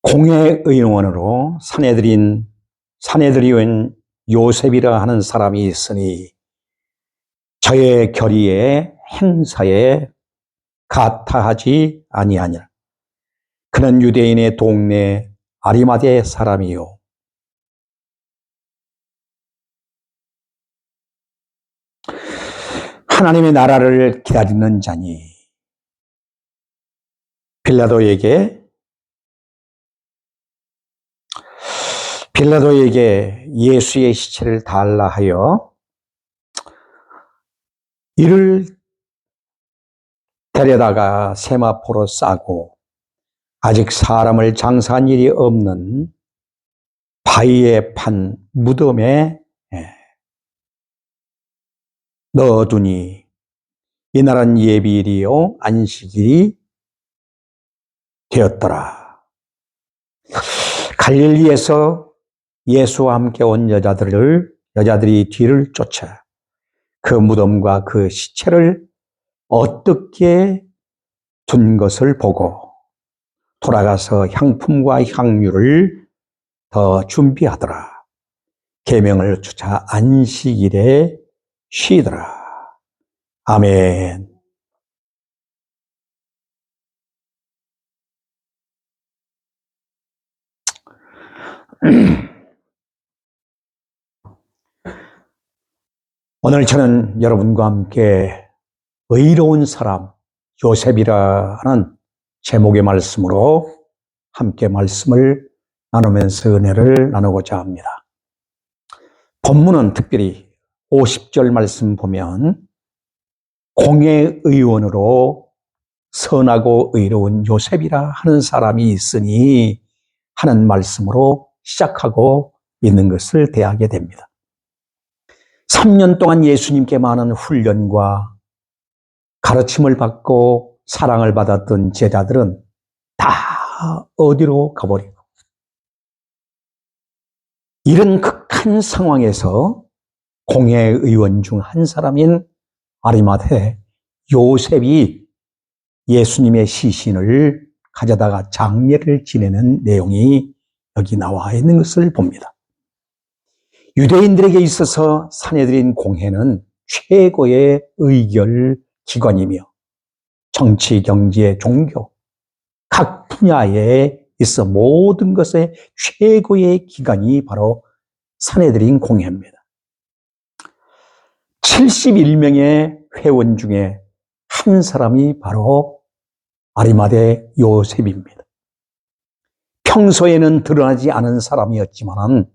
공의 의원으로 사내들이온 요셉이라 하는 사람이 있으니 저의 결의에 행사에 가타하지 아니하니라. 그는 유대인의 동네 아리마대 사람이요 하나님의 나라를 기다리는 자니 빌라도에게 예수의 시체를 달라 하여 이를 데려다가 세마포로 싸고 아직 사람을 장사한 일이 없는 바위에 판 무덤에 넣어두니 이날은 예비일이요 안식일이 되었더라. 갈릴리에서 예수와 함께 온 여자들이 뒤를 쫓아 그 무덤과 그 시체를 어떻게 둔 것을 보고 돌아가서 향품과 향유를 더 준비하더라. 계명을 주자 안식일에 쉬더라. 아멘. 오늘 저는 여러분과 함께 의로운 사람 요셉이라 하는 제목의 말씀으로 함께 말씀을 나누면서 은혜를 나누고자 합니다. 본문은 특별히 50절 말씀 보면 공의 의원으로 선하고 의로운 요셉이라 하는 사람이 있으니 하는 말씀으로 시작하고 있는 것을 대하게 됩니다. 3년 동안 예수님께 많은 훈련과 가르침을 받고 사랑을 받았던 제자들은 다 어디로 가버리고 이런 극한 상황에서 공의 의원 중 한 사람인 아리마대 요셉이 예수님의 시신을 가져다가 장례를 지내는 내용이 여기 나와 있는 것을 봅니다. 유대인들에게 있어서 사내들인 공회는 최고의 의결 기관이며 정치, 경제, 종교 각 분야에 있어 모든 것의 최고의 기관이 바로 사내들인 공회입니다. 71명의 회원 중에 한 사람이 바로 아리마대 요셉입니다. 평소에는 드러나지 않은 사람이었지만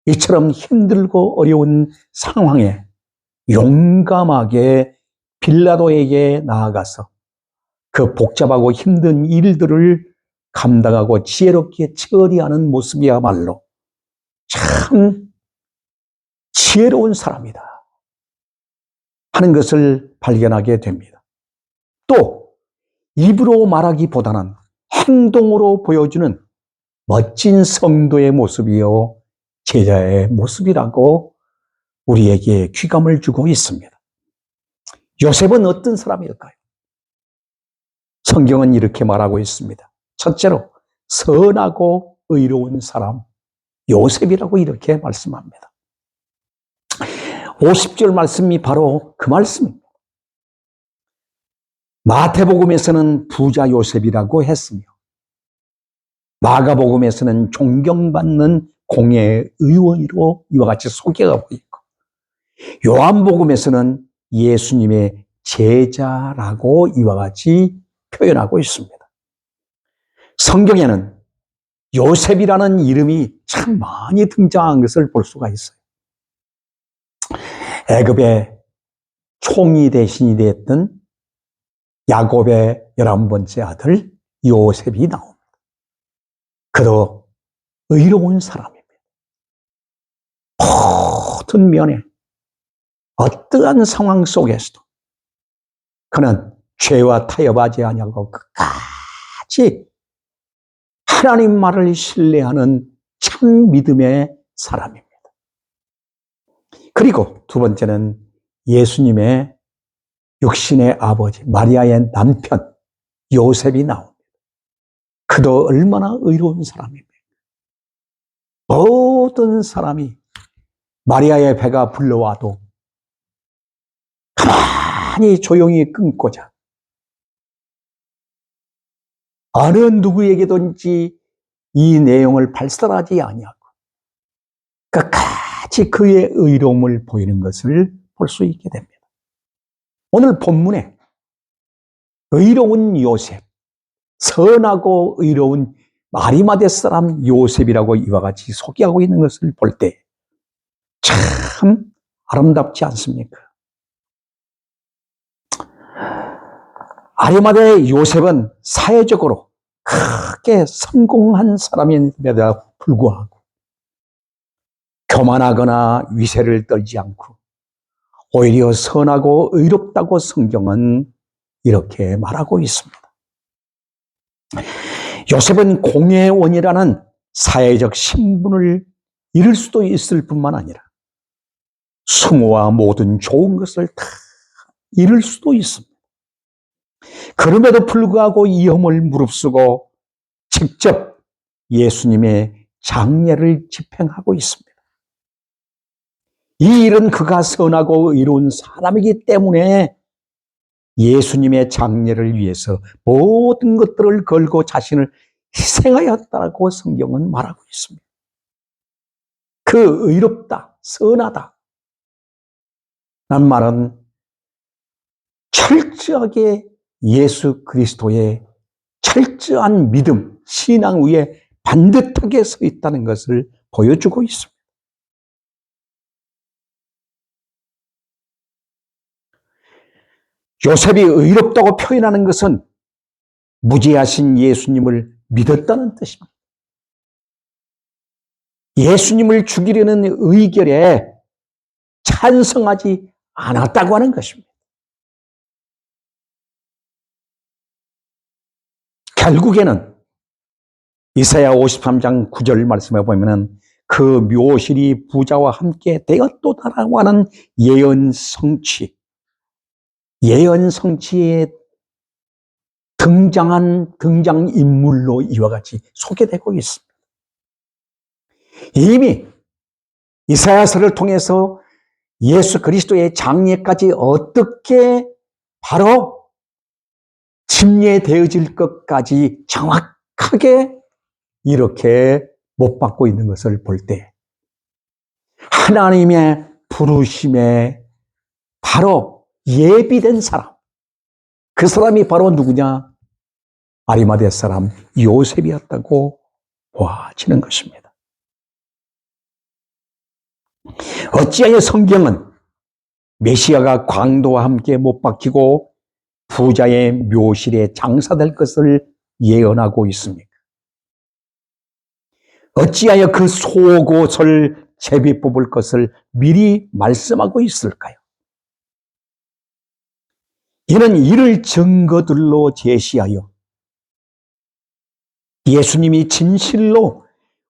이처럼 힘들고 어려운 상황에 용감하게 빌라도에게 나아가서 그 복잡하고 힘든 일들을 감당하고 지혜롭게 처리하는 모습이야말로 참 지혜로운 사람이다 하는 것을 발견하게 됩니다. 또 입으로 말하기보다는 행동으로 보여주는 멋진 성도의 모습이요 제자의 모습이라고 우리에게 귀감을 주고 있습니다. 요셉은 어떤 사람일까요? 성경은 이렇게 말하고 있습니다. 첫째로 선하고 의로운 사람 요셉이라고 이렇게 말씀합니다. 50절 말씀이 바로 그 말씀입니다. 마태복음에서는 부자 요셉이라고 했으며 마가복음에서는 존경받는 공의 의원으로 이와 같이 소개하고 있고 요한복음에서는 예수님의 제자라고 이와 같이 표현하고 있습니다. 성경에는 요셉이라는 이름이 참 많이 등장한 것을 볼 수가 있어요. 애굽의 총리 대신이 되었던 야곱의 11번째 아들 요셉이 나옵니다. 그도 의로운 사람입니다. 모든 면에 어떠한 상황 속에서도 그는 죄와 타협하지 아니하고 끝까지 하나님 말을 신뢰하는 참 믿음의 사람입니다. 그리고 두 번째는 예수님의 육신의 아버지 마리아의 남편 요셉이 나옵니다. 그도 얼마나 의로운 사람입니까? 모든 사람이 마리아의 배가 불러와도 가만히 조용히 끊고자 어느 누구에게든지 이 내용을 발설하지 아니하고 끝까지 그의 의로움을 보이는 것을 볼 수 있게 됩니다. 오늘 본문에 의로운 요셉, 선하고 의로운 마리마대 사람 요셉이라고 이와 같이 소개하고 있는 것을 볼 때 참 아름답지 않습니까? 아리마대 요셉은 사회적으로 크게 성공한 사람임에도 불구하고 교만하거나 위세를 떨지 않고 오히려 선하고 의롭다고 성경은 이렇게 말하고 있습니다. 요셉은 공회원이라는 사회적 신분을 잃을 수도 있을 뿐만 아니라 숭호와 모든 좋은 것을 다 잃을 수도 있습니다. 그럼에도 불구하고 위험을 무릅쓰고 직접 예수님의 장례를 집행하고 있습니다. 이 일은 그가 선하고 의로운 사람이기 때문에 예수님의 장례를 위해서 모든 것들을 걸고 자신을 희생하였다고 성경은 말하고 있습니다. 그 의롭다, 선하다 란 말은 철저하게 예수 그리스도의 철저한 믿음, 신앙 위에 반듯하게 서 있다는 것을 보여주고 있습니다. 요셉이 의롭다고 표현하는 것은 무죄하신 예수님을 믿었다는 뜻입니다. 예수님을 죽이려는 의결에 찬성하지 않았다고 하는 것입니다. 결국에는 이사야 53장 9절 말씀에 보면 그 묘실이 부자와 함께 되었도다라고 하는 예언 성취에 등장인물로 이와 같이 소개되고 있습니다. 이미 이사야서를 통해서 예수 그리스도의 장례까지 어떻게 바로 침례되어질 것까지 정확하게 이렇게 못 받고 있는 것을 볼 때 하나님의 부르심에 바로 예비된 사람, 그 사람이 바로 누구냐? 아리마대 사람 요셉이었다고 보아지는 것입니다. 어찌하여 성경은 메시아가 광도와 함께 못 박히고 부자의 묘실에 장사될 것을 예언하고 있습니까? 어찌하여 그 속옷을 제비 뽑을 것을 미리 말씀하고 있을까요? 이는 이를 증거들로 제시하여 예수님이 진실로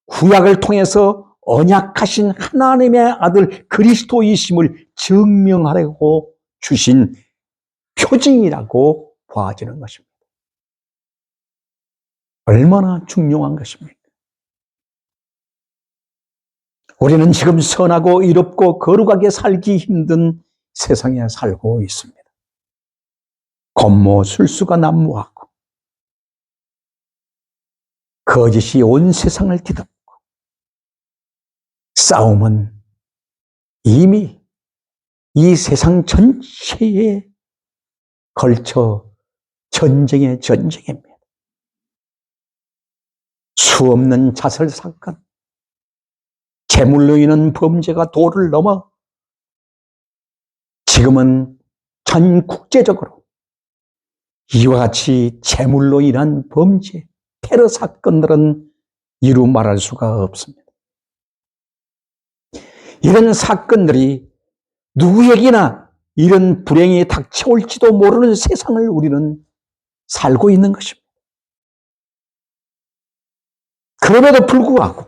구약을 통해서 언약하신 하나님의 아들 그리스도이심을 증명하려고 주신 표징이라고 보아지는 것입니다. 얼마나 중요한 것입니까? 우리는 지금 선하고 의롭고 거룩하게 살기 힘든 세상에 살고 있습니다. 권모술수가 난무하고 거짓이 온 세상을 뒤덮고 싸움은 이미 이 세상 전체에 걸쳐 전쟁의 전쟁입니다. 수없는 자살 사건, 재물로 인한 범죄가 도를 넘어 지금은 전 국제적으로 이와 같이 재물로 인한 범죄, 테러 사건들은 이루 말할 수가 없습니다. 이런 사건들이 누구에게나 이런 불행이 닥쳐올지도 모르는 세상을 우리는 살고 있는 것입니다. 그럼에도 불구하고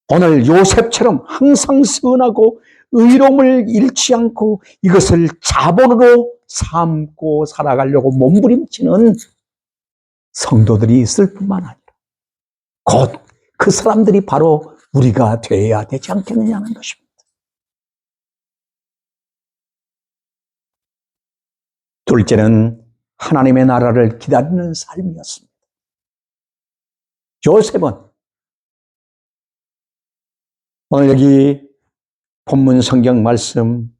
오늘 요셉처럼 항상 선하고 의로움을 잃지 않고 이것을 자본으로 삼고 살아가려고 몸부림치는 성도들이 있을 뿐만 아니라 곧 그 사람들이 바로 우리가 되어야 되지 않겠느냐는 것입니다. 둘째는 하나님의 나라를 기다리는 삶이었습니다. 요셉은 오늘 여기 본문 성경 말씀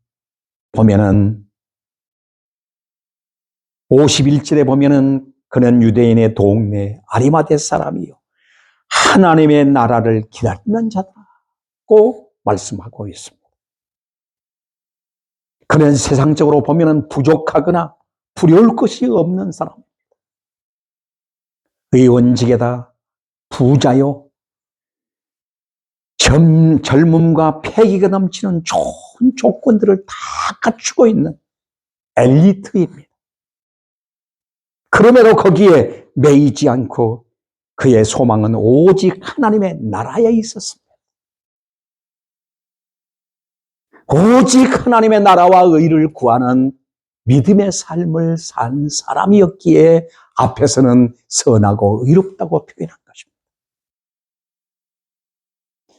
보면은 51절에 보면은 그는 유대인의 동네 아리마대 사람이요 하나님의 나라를 기다리는 자다고 말씀하고 있습니다. 그는 세상적으로 보면은 부족하거나 부려울 것이 없는 사람입니다. 의원직에다 부자요 젊음과 패기가 넘치는 좋은 조건들을 다 갖추고 있는 엘리트입니다. 그럼에도 거기에 매이지 않고 그의 소망은 오직 하나님의 나라에 있었습니다. 오직 하나님의 나라와 의를 구하는 믿음의 삶을 산 사람이었기에 앞에서는 선하고 의롭다고 표현한 것입니다.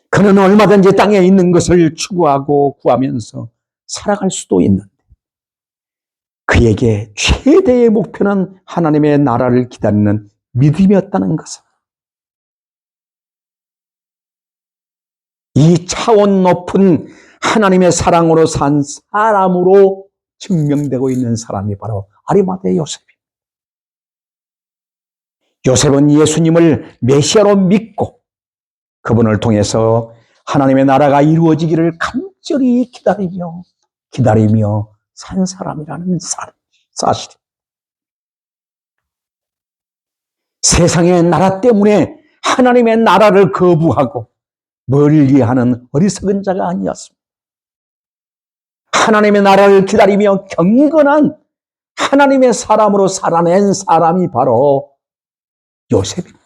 그는 얼마든지 땅에 있는 것을 추구하고 구하면서 살아갈 수도 있는데 그에게 최대의 목표는 하나님의 나라를 기다리는 믿음이었다는 것을 이 차원 높은 하나님의 사랑으로 산 사람으로 증명되고 있는 사람이 바로 아리마대 요셉입니다. 요셉은 예수님을 메시아로 믿고 그분을 통해서 하나님의 나라가 이루어지기를 간절히 기다리며 산 사람이라는 사실. 세상의 나라 때문에 하나님의 나라를 거부하고 멀리하는 어리석은 자가 아니었습니다. 하나님의 나라를 기다리며 경건한 하나님의 사람으로 살아낸 사람이 바로 요셉입니다.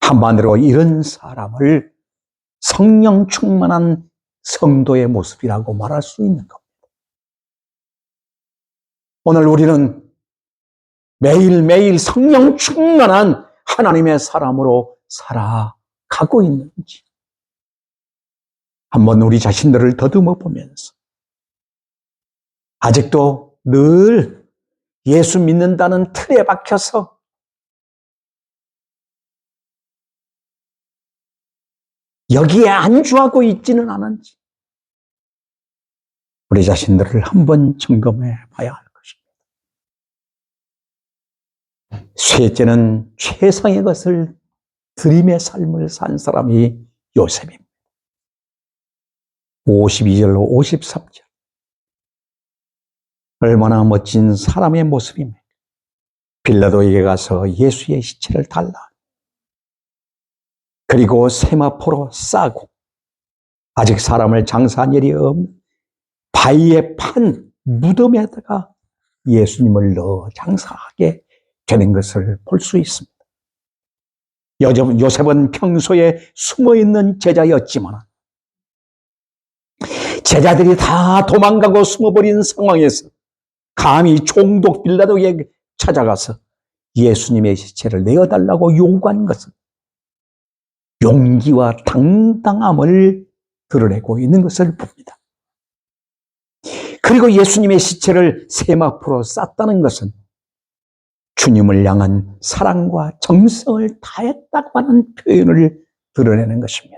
한마디로 이런 사람을 성령 충만한 성도의 모습이라고 말할 수 있는 겁니다. 오늘 우리는 매일매일 성령 충만한 하나님의 사람으로 살아가고 있는지 한번 우리 자신들을 더듬어 보면서 아직도 늘 예수 믿는다는 틀에 박혀서 여기에 안주하고 있지는 않은지 우리 자신들을 한번 점검해 봐야 할 것입니다. 셋째는 최상의 것을 드림의 삶을 산 사람이 요셉입니다. 52절로 53절. 얼마나 멋진 사람의 모습입니까? 빌라도에게 가서 예수의 시체를 달라. 그리고 세마포로 싸고 아직 사람을 장사한 일이 없는 바위에 판 무덤에다가 예수님을 넣어 장사하게 되는 것을 볼 수 있습니다. 요셉은 평소에 숨어있는 제자였지만 제자들이 다 도망가고 숨어버린 상황에서 감히 총독 빌라도에게 찾아가서 예수님의 시체를 내어달라고 요구한 것은 용기와 당당함을 드러내고 있는 것을 봅니다. 그리고 예수님의 시체를 세마포로 쌌다는 것은 주님을 향한 사랑과 정성을 다했다고 하는 표현을 드러내는 것입니다.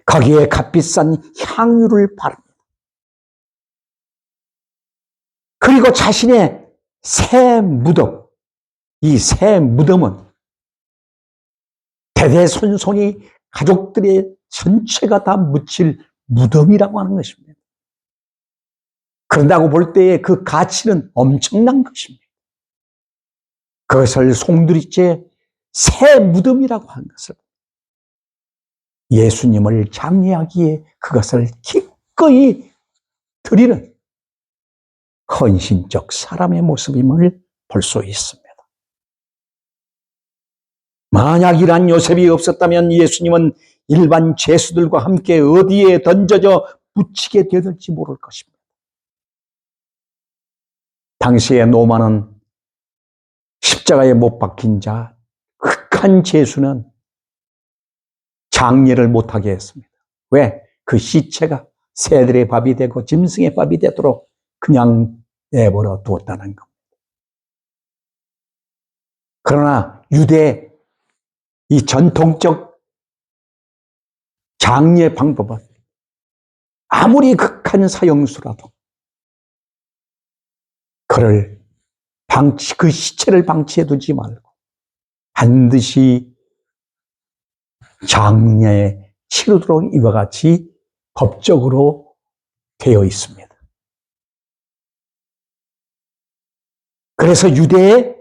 거기에 값비싼 향유를 바릅니다. 그리고 자신의 새 무덤, 이 새 무덤은 대대손손이 가족들의 전체가 다 묻힐 무덤이라고 하는 것입니다. 그런다고 볼 때에 그 가치는 엄청난 것입니다. 그것을 송두리째 새 무덤이라고 하는 것을 예수님을 장례하기에 그것을 기꺼이 드리는 헌신적 사람의 모습임을 볼 수 있습니다. 만약 이러한 요셉이 없었다면 예수님은 일반 죄수들과 함께 어디에 던져져 묻히게 되었을지 모를 것입니다. 당시에 로마는 십자가에 못 박힌 자, 극한 죄수는 장례를 못하게 했습니다. 왜? 그 시체가 새들의 밥이 되고 짐승의 밥이 되도록 그냥 내버려 두었다는 겁니다. 그러나 유대 이 전통적 장례 방법은 아무리 극한 사형수라도 그 시체를 방치해 두지 말고 반드시 장례에 치르도록 이와 같이 법적으로 되어 있습니다. 그래서 유대의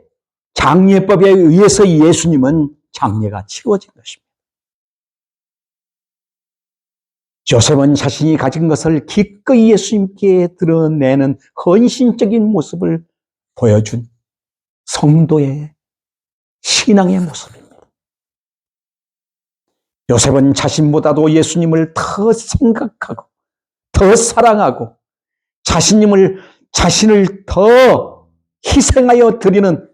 장례법에 의해서 예수님은 장례가 치러진 것입니다. 요셉은 자신이 가진 것을 기꺼이 예수님께 드러내는 헌신적인 모습을 보여준 성도의 신앙의 모습입니다. 요셉은 자신보다도 예수님을 더 생각하고 더 사랑하고 자신을 더 희생하여 드리는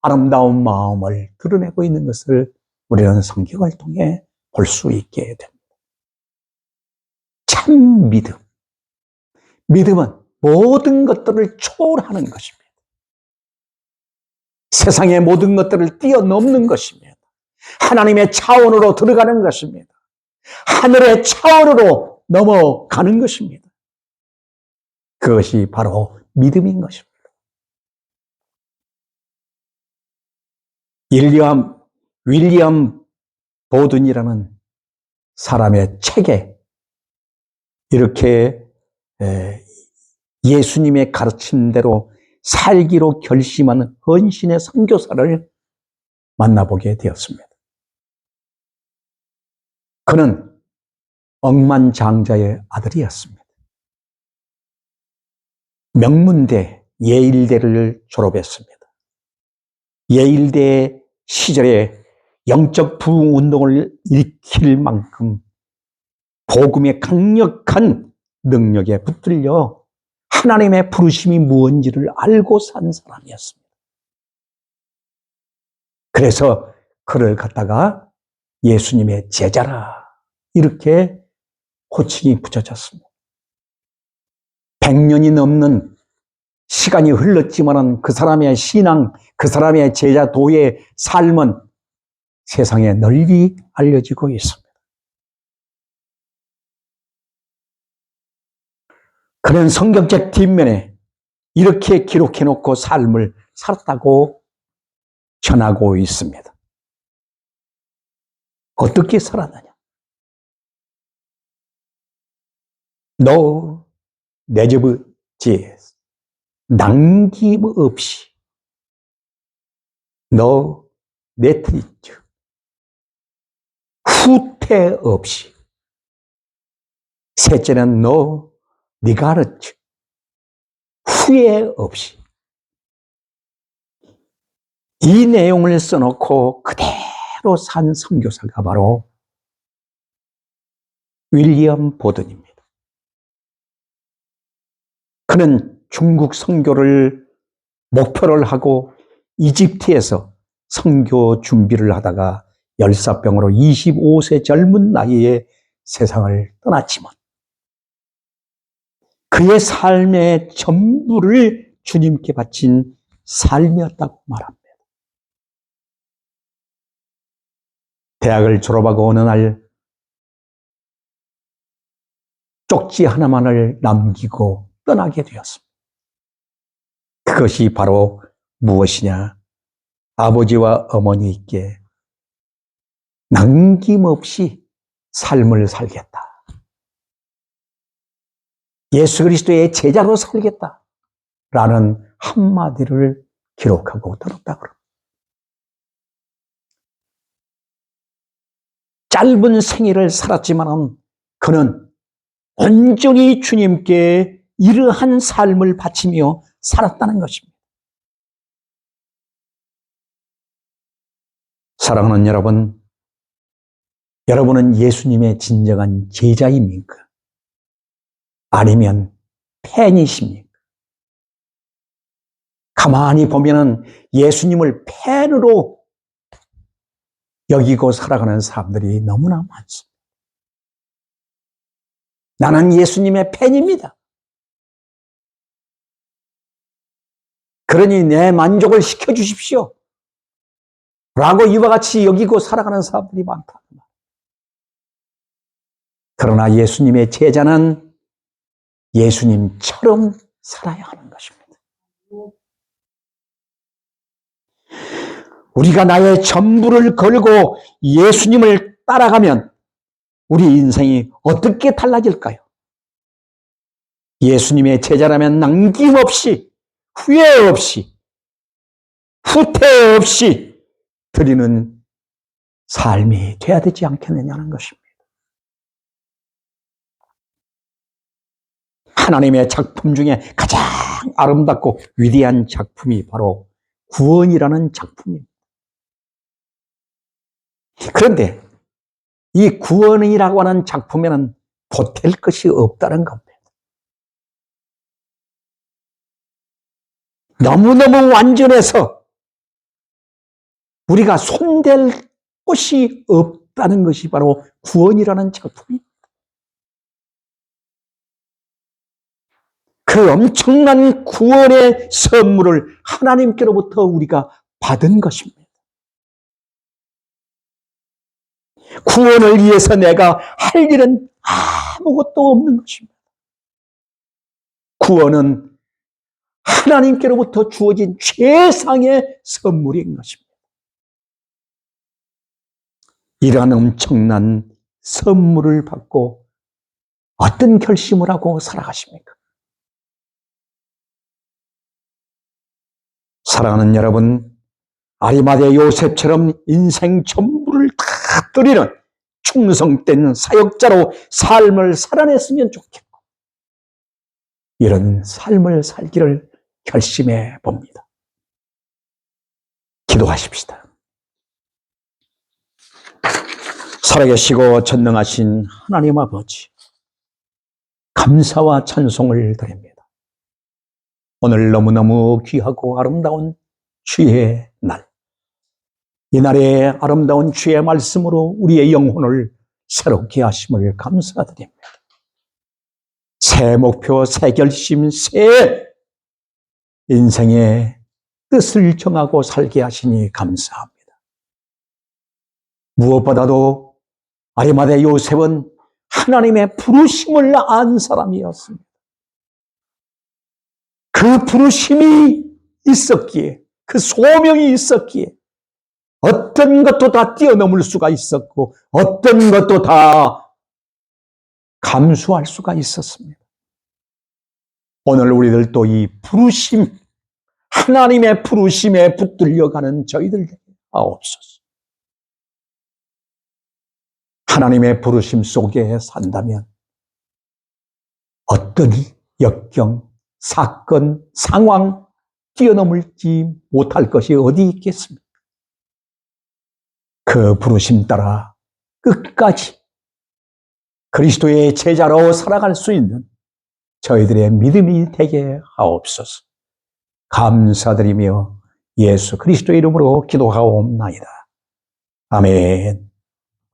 아름다운 마음을 드러내고 있는 것을 우리는 성경을 통해 볼 수 있게 됩니다. 참 믿음. 믿음은 모든 것들을 초월하는 것입니다. 세상의 모든 것들을 뛰어넘는 것입니다. 하나님의 차원으로 들어가는 것입니다. 하늘의 차원으로 넘어가는 것입니다. 그것이 바로 믿음인 것입니다. 윌리엄 보든이라는 사람의 책에 이렇게 예수님의 가르침대로 살기로 결심하는 헌신의 선교사를 만나보게 되었습니다. 그는 억만장자의 아들이었습니다. 명문대 예일대를 졸업했습니다. 예일대 시절에 영적 부흥 운동을 일으킬 만큼 복음의 강력한 능력에 붙들려 하나님의 부르심이 무엇인지를 알고 산 사람이었습니다. 그래서 그를 갖다가 예수님의 제자라 이렇게 호칭이 붙여졌습니다. 100년이 넘는 시간이 흘렀지만 그 사람의 신앙, 그 사람의 제자도의 삶은 세상에 널리 알려지고 있습니다. 그는 성경책 뒷면에 이렇게 기록해놓고 삶을 살았다고 전하고 있습니다. 어떻게 살았느냐? 너 네저브지 남김없이 너 네트리츠 후퇴 없이 셋째는 너 니가르츠 후회 없이 이 내용을 써놓고 그대로 산 선교사가 바로 윌리엄 보든입니다. 그는 중국 선교를 목표를 하고 이집트에서 선교 준비를 하다가 열사병으로 25세 젊은 나이에 세상을 떠났지만 그의 삶의 전부를 주님께 바친 삶이었다고 말합니다. 대학을 졸업하고 어느 날 쪽지 하나만을 남기고 떠나게 되었습니다. 그것이 바로 무엇이냐? 아버지와 어머니께 남김없이 삶을 살겠다. 예수 그리스도의 제자로 살겠다. 라는 한마디를 기록하고 들었다 그럽니다. 짧은 생애를 살았지만 그는 온전히 주님께 이러한 삶을 바치며 살았다는 것입니다. 사랑하는 여러분, 여러분은 예수님의 진정한 제자입니까? 아니면 팬이십니까? 가만히 보면은 예수님을 팬으로 여기고 살아가는 사람들이 너무나 많습니다. 나는 예수님의 팬입니다. 그러니 내 만족을 시켜주십시오. 라고 이와 같이 여기고 살아가는 사람들이 많다. 그러나 예수님의 제자는 예수님처럼 살아야 하는 것입니다. 우리가 나의 전부를 걸고 예수님을 따라가면 우리 인생이 어떻게 달라질까요? 예수님의 제자라면 남김없이, 후회 없이, 후퇴 없이 드리는 삶이 돼야 되지 않겠느냐는 것입니다. 하나님의 작품 중에 가장 아름답고 위대한 작품이 바로 구원이라는 작품입니다. 그런데 이 구원이라고 하는 작품에는 보탤 것이 없다는 겁니다. 너무너무 완전해서 우리가 손댈 곳이 없다는 것이 바로 구원이라는 작품입니다. 그 엄청난 구원의 선물을 하나님께로부터 우리가 받은 것입니다. 구원을 위해서 내가 할 일은 아무것도 없는 것입니다. 구원은 하나님께로부터 주어진 최상의 선물인 것입니다. 이러한 엄청난 선물을 받고 어떤 결심을 하고 살아가십니까? 사랑하는 여러분, 아리마대 요셉처럼 인생 전부를 다 드리는 충성된 사역자로 삶을 살아냈으면 좋겠고, 이런 삶을 살기를 결심해 봅니다. 기도하십시다. 살아계시고 전능하신 하나님 아버지, 감사와 찬송을 드립니다. 오늘 너무너무 귀하고 아름다운 주의 날, 이날의 아름다운 주의 말씀으로 우리의 영혼을 새롭게 하심을 감사드립니다. 새 목표, 새 결심, 새 인생의 뜻을 정하고 살게 하시니 감사합니다. 무엇보다도 아리마대 요셉은 하나님의 부르심을 안 사람이었습니다. 그 부르심이 있었기에, 그 소명이 있었기에 어떤 것도 다 뛰어넘을 수가 있었고 어떤 것도 다 감수할 수가 있었습니다. 오늘 우리들도 이 부르심, 하나님의 부르심에 붙들려가는 저희들 하옵소서. 하나님의 부르심 속에 산다면 어떤 역경, 사건, 상황 뛰어넘을지 못할 것이 어디 있겠습니까? 그 부르심 따라 끝까지 그리스도의 제자로 살아갈 수 있는 저희들의 믿음이 되게 하옵소서. 감사드리며 예수 그리스도의 이름으로 기도하옵나이다. 아멘.